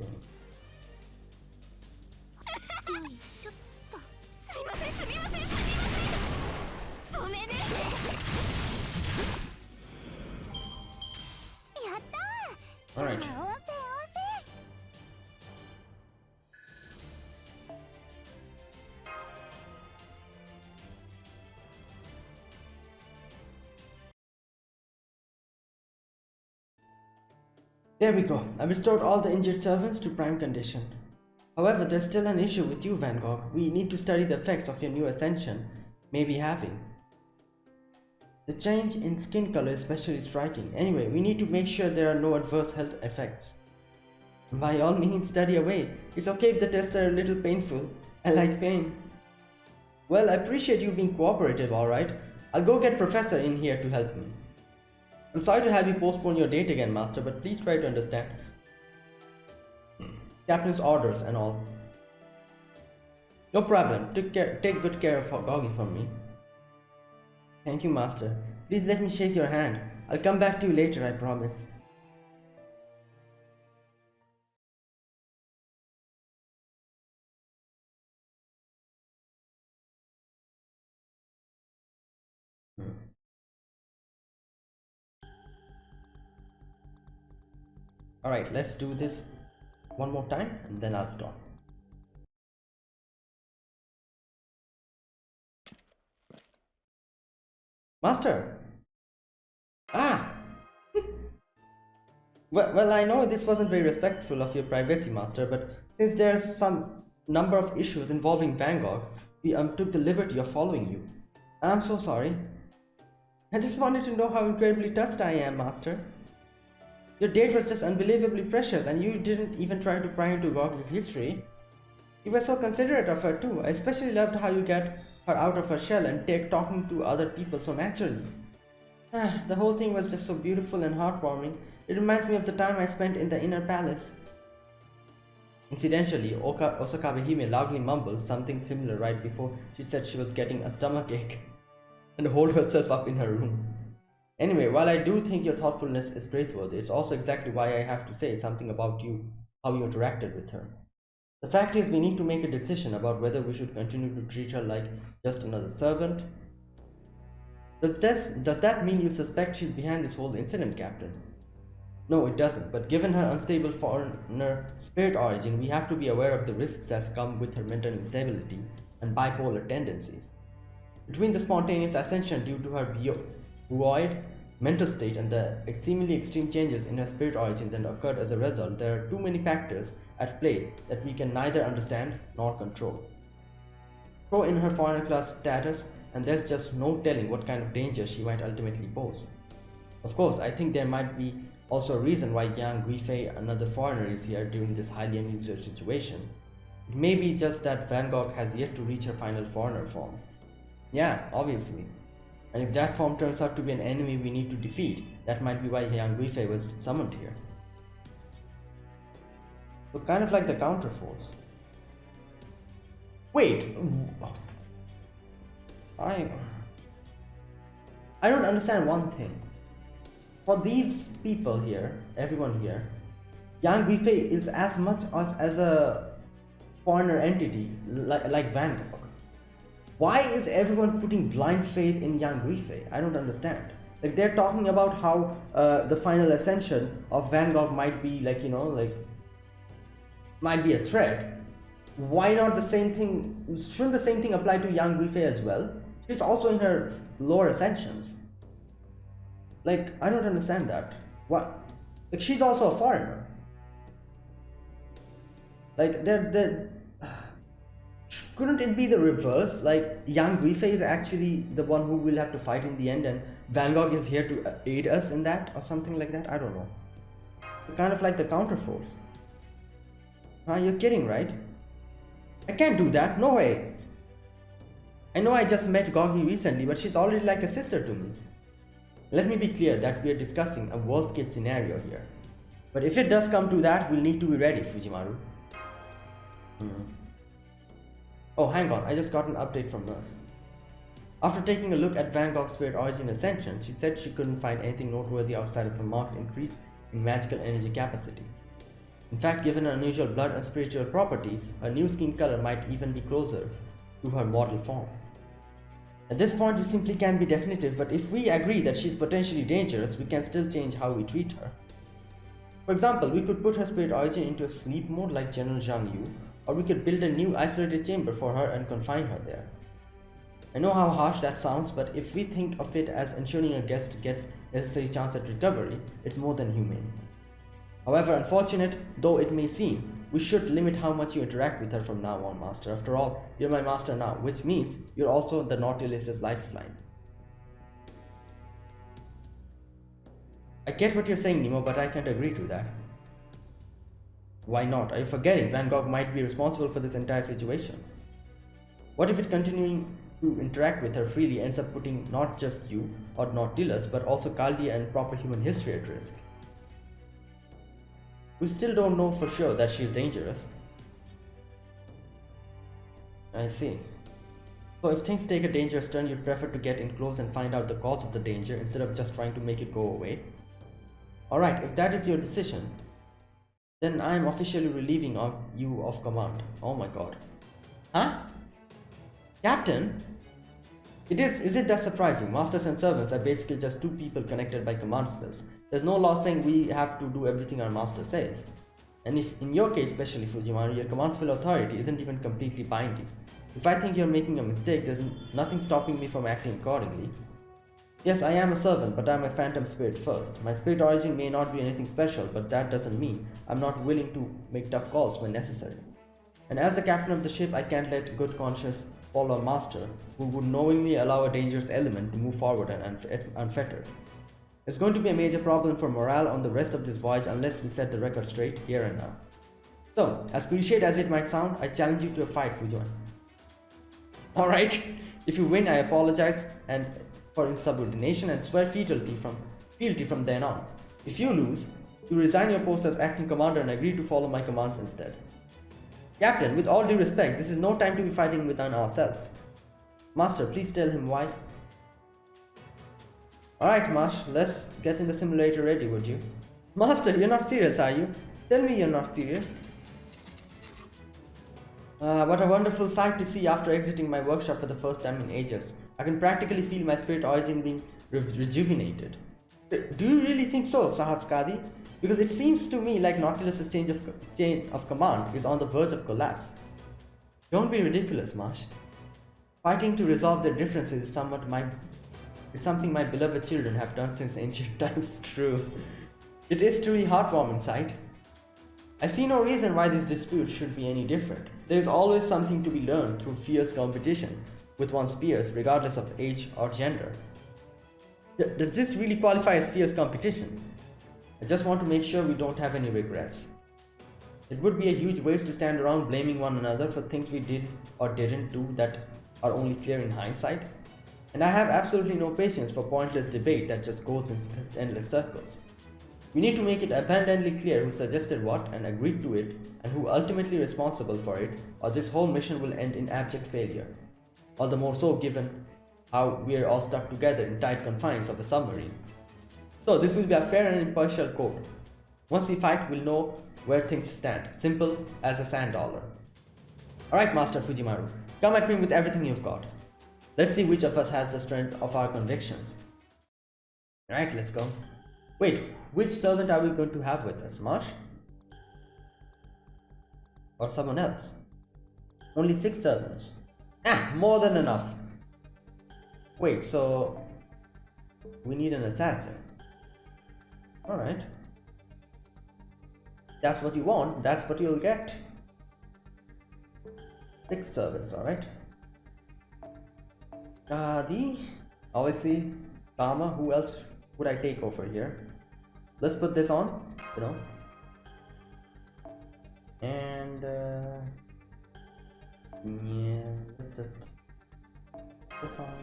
Alright. There we go. I restored all the injured servants to prime condition. However, there's still an issue with you, Van Gogh. We need to study the effects of your new ascension may be having. The change in skin color is especially striking. Anyway, we need to make sure there are no adverse health effects. By all means, study away. It's okay if the tests are a little painful. I like pain. Well, I appreciate you being cooperative, alright? I'll go get Professor in here to help me. I'm sorry to have you postpone your date again, Master, but please try to understand. Captain's orders and all. No problem. Take good care of Goggy for me. Thank you, Master. Please let me shake your hand. I'll come back to you later, I promise. Alright, let's do this one more time and then I'll stop. Master! Ah! Well, I know this wasn't very respectful of your privacy, Master, but since there's some number of issues involving Van Gogh, we took the liberty of following you. I'm so sorry. I just wanted to know how incredibly touched I am, Master. Your date was just unbelievably precious and you didn't even try to pry into Goggi's history. You were so considerate of her too. I especially loved how you get her out of her shell and take talking to other people so naturally. The whole thing was just so beautiful and heartwarming. It reminds me of the time I spent in the inner palace. Incidentally, Osakabe Hime loudly mumbled something similar right before she said she was getting a stomachache and holed herself up in her room. Anyway, while I do think your thoughtfulness is praiseworthy, it's also exactly why I have to say something about you, how you interacted with her. The fact is, we need to make a decision about whether we should continue to treat her like just another servant. Does that mean you suspect she's behind this whole incident, Captain? No, it doesn't, but given her unstable foreigner spirit origin, we have to be aware of the risks that come with her mental instability and bipolar tendencies. Between the spontaneous ascension due to her buoyed mental state and the seemingly extreme changes in her spirit origin that occurred as a result, there are too many factors at play that we can neither understand nor control. Throw in her foreigner class status, and there's just no telling what kind of danger she might ultimately pose. Of course, I think there might be Also a reason why Yang Guifei, another foreigner, is here during this highly unusual situation. It may be just that Van Gogh has yet to reach her final foreigner form. Yeah, obviously. And if that form turns out to be an enemy we need to defeat, that might be why Yang Guifei was summoned here. So kind of like the counterforce. Wait, I don't understand one thing. For these people here, everyone here, Yang Guifei is as much as a foreigner entity like Van Gogh. Why is everyone putting blind faith in Yang Guifei? I don't understand. Like they're talking about how the final ascension of Van Gogh might be might be a threat. Why not the same thing? Shouldn't the same thing apply to Yang Guifei as well? She's also in her lower ascensions. Like I don't understand that. What? Like she's also a foreigner. Like couldn't it be the reverse? Like Yang Guifei is actually the one who will have to fight in the end, and Van Gogh is here to aid us in that, or something like that. I don't know. Kind of like the counterforce. You're kidding, right? I can't do that. No way. I know I just met Gogi recently, but she's already like a sister to me. Let me be clear that we are discussing a worst case scenario here. But if it does come to that, we'll need to be ready, Fujimaru. Oh, hang on, I just got an update from Nurse. After taking a look at Van Gogh's spirit origin ascension, she said she couldn't find anything noteworthy outside of a marked increase in magical energy capacity. In fact, given her unusual blood and spiritual properties, her new skin color might even be closer to her mortal form. At this point, we simply can't be definitive, but if we agree that she's potentially dangerous, we can still change how we treat her. For example, we could put her spirit origin into a sleep mode like General Zhang Yu, or we could build a new isolated chamber for her and confine her there. I know how harsh that sounds, but if we think of it as ensuring a guest gets necessary chance at recovery, it's more than humane. However unfortunate though it may seem, we should limit how much you interact with her from now on, Master. After all, you're my master now, which means you're also the Nautilus's lifeline. I get what you're saying, Nemo, but I can't agree to that. Why not? Are you forgetting Van Gogh might be responsible for this entire situation? What if it continuing to interact with her freely ends up putting not just you or Nautilus, but also Caldia and proper human history at risk? We still don't know for sure that she's dangerous. I see. So if things take a dangerous turn, you'd prefer to get in close and find out the cause of the danger instead of just trying to make it go away? Alright, if that is your decision, then I am officially relieving you of command. Oh my god. Huh? Captain? Is it that surprising? Masters and servants are basically just two people connected by command spells. There's no law saying we have to do everything our master says. And if, in your case especially Fujimaru, your command spell authority isn't even completely binding. If I think you're making a mistake, there's nothing stopping me from acting accordingly. Yes, I am a servant, but I'm a phantom spirit first. My spirit origin may not be anything special, but that doesn't mean I'm not willing to make tough calls when necessary. And as the captain of the ship, I can't let good conscience follow a master who would knowingly allow a dangerous element to move forward and unfettered. It's going to be a major problem for morale on the rest of this voyage unless we set the record straight here and now. So, as cliched as it might sound, I challenge you to a fight, Fujian. Alright, if you win, I apologize and for insubordination and swear fealty from then on. If you lose, you resign your post as acting commander and agree to follow my commands instead. Captain, with all due respect, this is no time to be fighting within ourselves. Master, please tell him why. Alright, Marsh, let's get in the simulator ready, would you? Master, you're not serious, are you? Tell me you're not serious. What a wonderful sight to see after exiting my workshop for the first time in ages. I can practically feel my spirit origin being rejuvenated. Do you really think so, Sahatskadi? Because it seems to me like Nautilus's chain of command is on the verge of collapse. Don't be ridiculous, Marsh. Fighting to resolve their differences is something my beloved children have done since ancient times. True. It is truly heartwarming sight. I see no reason why this dispute should be any different. There is always something to be learned through fierce competition with one's peers, regardless of age or gender. Does this really qualify as fierce competition? I just want to make sure we don't have any regrets. It would be a huge waste to stand around blaming one another for things we did or didn't do that are only clear in hindsight. And I have absolutely no patience for pointless debate that just goes in endless circles. We need to make it abundantly clear who suggested what and agreed to it and who ultimately responsible for it, or this whole mission will end in abject failure. All the more so given how we are all stuck together in tight confines of a submarine. So this will be a fair and impartial court. Once we fight, we'll know where things stand. Simple as a sand dollar. Alright, Master Fujimaru, come at me with everything you've got. Let's see which of us has the strength of our convictions. Alright, let's go. Wait, which servant are we going to have with us? Marsh? Or someone else? Only 6 servants. More than enough. Wait, so we need an assassin. Alright. That's what you want, that's what you'll get. 6 servants, alright. Obviously, Kama, who else would I take over here? Let's put this on, you know. And yeah, this on.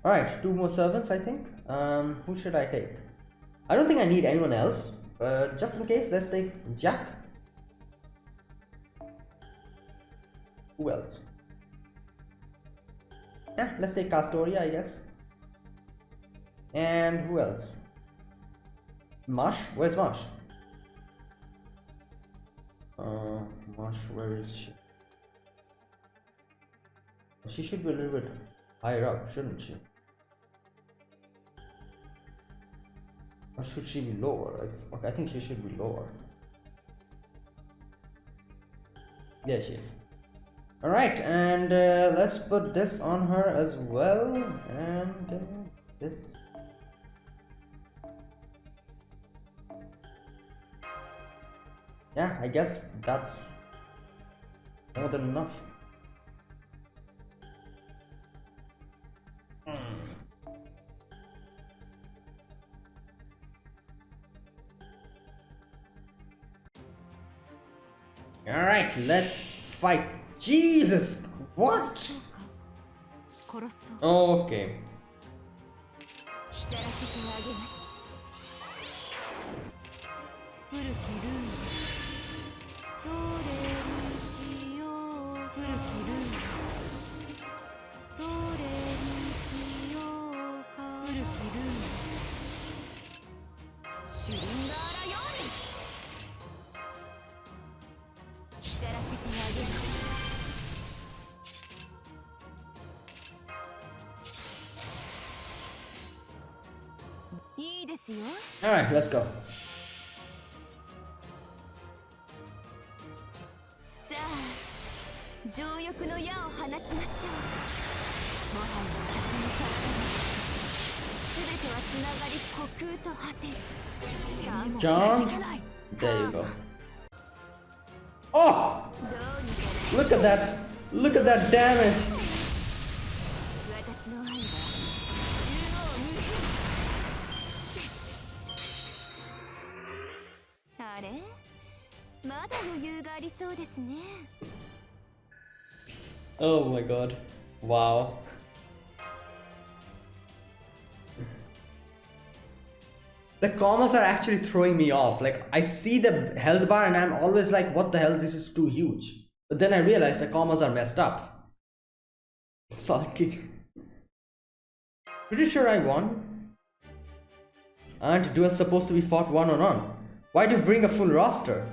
Alright, 2 more servants, I think. Who should I take? I don't think I need anyone else, but just in case, let's take Jack. Who else? Yeah, let's take Castoria, I guess. And who else? Marsh? Where's Marsh? Marsh, where is she? She should be a little bit higher up, shouldn't she? Or should she be lower? Okay, I think she should be lower. Yeah, she is. Alright, and let's put this on her as well. And this. Yeah, I guess that's more than enough. Alright, let's fight. Jesus, what? Okay. Alright, let's go. John, there you go. Oh! Look at that! Look at that damage! Oh my god. Wow. The commas are actually throwing me off. Like, I see the health bar and I'm always like, what the hell, this is too huge. But then I realize the commas are messed up. Sulky. Pretty sure I won. Aren't duels supposed to be fought one-on-one? Why do you bring a full roster?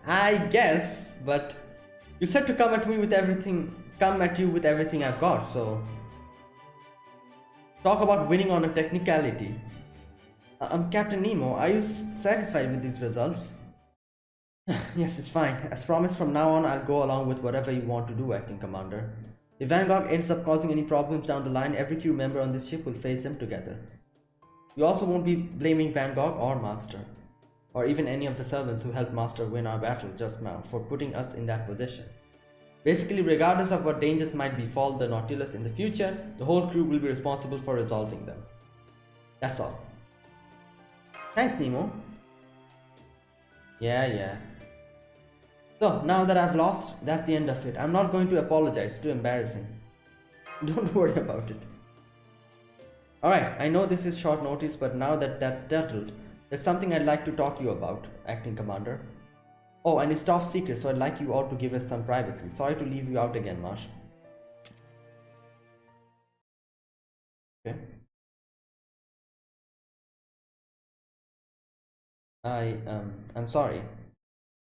I guess, but you said to come at you with everything I've got, so talk about winning on a technicality. I'm Captain Nemo. Are you satisfied with these results? Yes, it's fine. As promised, from now on, I'll go along with whatever you want to do, Acting Commander. If Van Gogh ends up causing any problems down the line, every crew member on this ship will face them together. You also won't be blaming Van Gogh or Master, or even any of the servants who helped Master win our battle just now, for putting us in that position. Basically, regardless of what dangers might befall the Nautilus in the future, the whole crew will be responsible for resolving them. That's all. Thanks, Nemo. Yeah. So, now that I've lost, that's the end of it. I'm not going to apologize, too embarrassing. Don't worry about it. Alright, I know this is short notice, but now that that's settled, there's something I'd like to talk to you about, Acting Commander. Oh, and it's top secret, so I'd like you all to give us some privacy. Sorry to leave you out again, Marsh. Okay. I'm sorry.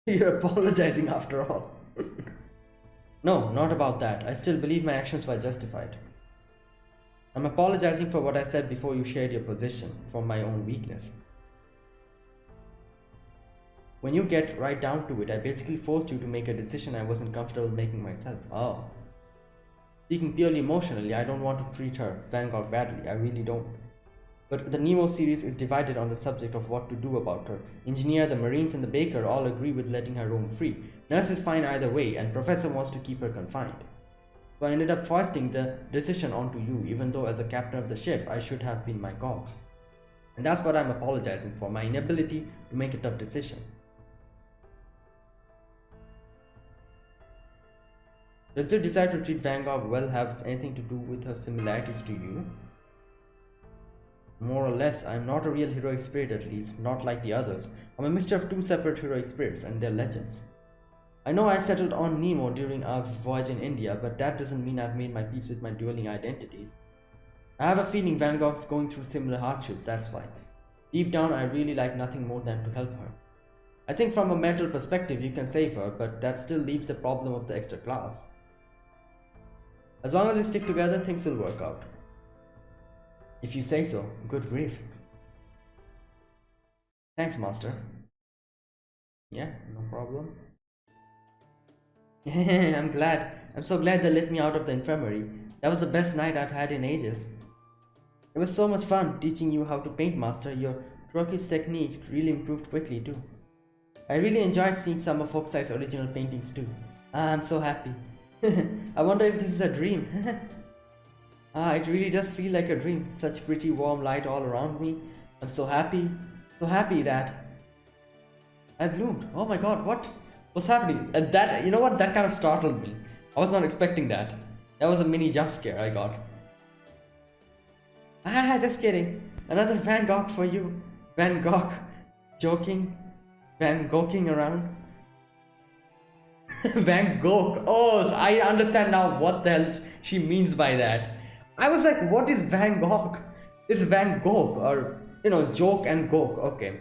You're apologizing after all. No, not about that. I still believe my actions were justified. I'm apologizing for what I said before you shared your position, for my own weakness. When you get right down to it, I basically forced you to make a decision I wasn't comfortable making myself. Oh. Speaking purely emotionally, I don't want to treat her, Van Gogh, badly. I really don't. But the Nemo series is divided on the subject of what to do about her. Engineer, the Marines, and the Baker all agree with letting her roam free. Nurse is fine either way, and Professor wants to keep her confined. So I ended up foisting the decision onto you, even though as a captain of the ship, I should have been my call. And that's what I'm apologizing for, my inability to make a tough decision. Does your desire to treat Van Gogh well have anything to do with her similarities to you? More or less, I'm not a real heroic spirit, at least, not like the others. I'm a mixture of two separate heroic spirits, and they're legends. I know I settled on Nemo during our voyage in India, but that doesn't mean I've made my peace with my dueling identities. I have a feeling Van Gogh's going through similar hardships, that's why. Deep down, I really like nothing more than to help her. I think from a mental perspective, you can save her, but that still leaves the problem of the extra class. As long as we stick together, things will work out. If you say so. Good grief. Thanks, Master. Yeah, no problem. I'm glad. I'm so glad they let me out of the infirmary. That was the best night I've had in ages. It was so much fun teaching you how to paint, Master. Your croquis technique really improved quickly too. I really enjoyed seeing some of Hokusai's original paintings too. I'm so happy. I wonder if this is a dream. It really does feel like a dream. Such pretty warm light all around me. I'm so happy that I bloomed. Oh my god, what's happening? And that, you know what, that kind of startled me. I was not expecting that. That was a mini jump scare I got. Just kidding. Another Van Gogh for you. Van Gogh. Joking. Van Goghing around. Van Gogh. Oh, so I understand now what the hell she means by that. I was like, what is Van Gogh? It's Van Gogh, or, joke and Gogh. Okay.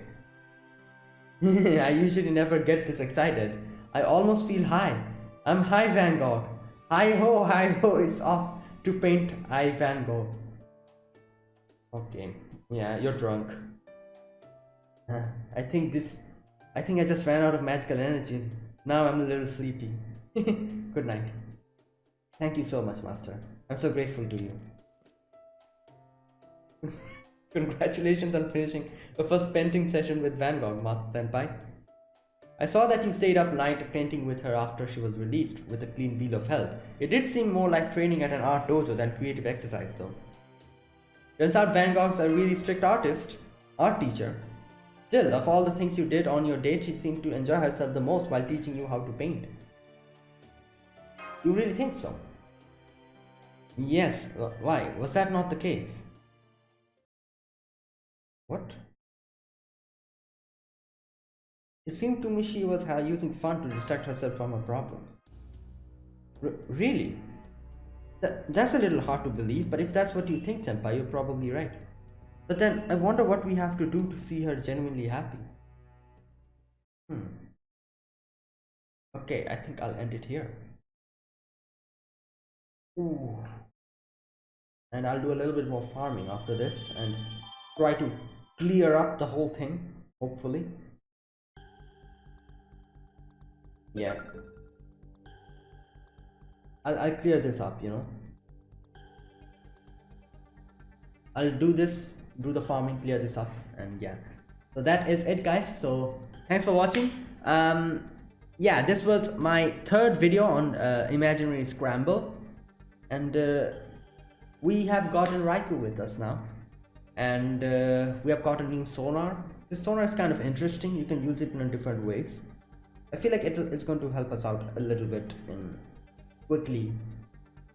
I usually never get this excited. I almost feel high. I'm high, Van Gogh. Hi ho, it's off to paint I Van Gogh. Okay. Yeah, you're drunk. I think I just ran out of magical energy. Now I'm a little sleepy. Good night. Thank you so much, Master. I'm so grateful to you. Congratulations on finishing the first painting session with Van Gogh, Master Senpai. I saw that you stayed up night painting with her after she was released with a clean bill of health. It did seem more like training at an art dojo than creative exercise though. Turns out Van Gogh's a really strict art teacher. Still, of all the things you did on your date, she seemed to enjoy herself the most while teaching you how to paint. You really think so? Yes, why? Was that not the case? What? It seemed to me she was using fun to distract herself from her problems. Really? That's a little hard to believe, but if that's what you think, Senpai, you're probably right. But then, I wonder what we have to do to see her genuinely happy. Okay, I think I'll end it here. Ooh. And I'll do a little bit more farming after this and try to clear up the whole thing, hopefully. Yeah. I'll clear this up, I'll do the farming, clear this up, and yeah. So that is it, guys. So thanks for watching. Yeah, this was my third video on Imaginary Scramble, and we have gotten Raikou with us now, And we have got a new sonar. This sonar is kind of interesting. You can use it in different ways. I feel like it's going to help us out a little bit in quickly,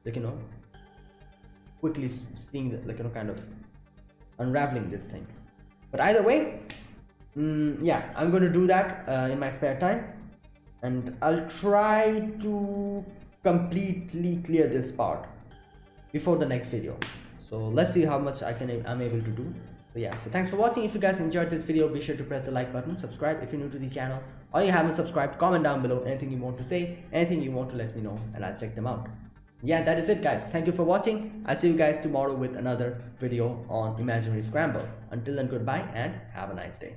like, quickly seeing the, like, kind of unraveling this thing. But either way, yeah, I'm going to do that in my spare time, and I'll try to completely clear this part before the next video. So let's see how much I'm able to do. So yeah, so thanks for watching. If you guys enjoyed this video, be sure to press the like button, subscribe if you're new to the channel, or you haven't subscribed. Comment down below anything you want to say, anything you want to let me know, and I'll check them out. Yeah, that is it, guys. Thank you for watching. I'll see you guys tomorrow with another video on Imaginary Scramble. Until then, goodbye and have a nice day.